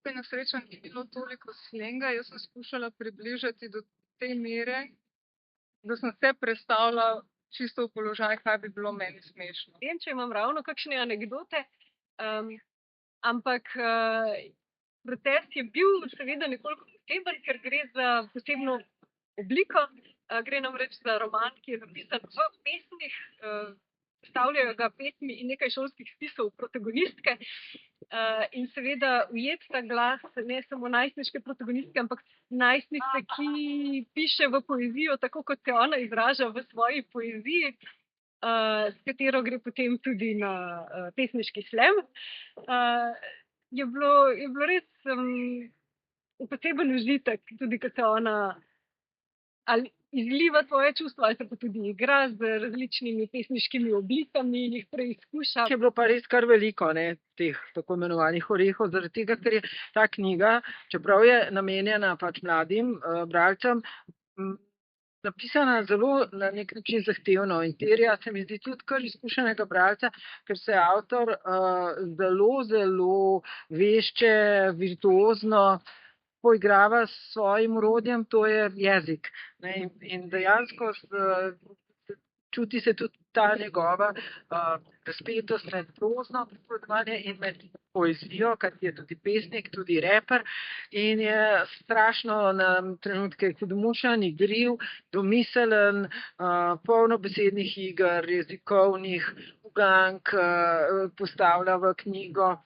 Tukaj na srečo ni bilo toliko slenga. Jaz sem skušala približati do te mere, da sem se predstavila čisto v položaj, kaj bi bilo meni smešno. Vem, če imam ravno kakšne anekdote, um, ampak protest je bil seveda nekoliko poseben, ker gre za posebno obliko. Gre namreč za roman, ki je napisan v pesmih, predstavljajo ga pesmi in nekaj šolskih spisov protagonistke. In seveda ujet ta glas ne samo najstniške protagonistke, ampak najstnice, ki piše v poezijo, tako kot se ona izraža v svoji poeziji, s katero gre potem tudi na pesniški slam. Je bilo res poseben užitek, tudi ko se ona ali izliva svoje čustva, ali se pa tudi igra z različnimi pesniškimi oblikami in jih preizkuša. Je bilo pa res kar veliko, teh tako imenovanih orehov, zaradi tega, ker je ta knjiga, čeprav je namenjena pač mladim bralcem, napisana zelo na nek način zahtevno in terja se mi zdi tudi kar izkušenega bralca, ker se avtor zelo vešče, virtuozno poigrava s svojim orodjem, to je jezik. In dejansko čuti se tudi ta njegova razpetost med prozno pripovedovanje in med poezijo, kajti je tudi pesnik, tudi reper in je strašno na trenutke hudomušen, igriv, domiselen, polno besednih iger, jezikovnih ugank postavlja v knjigo.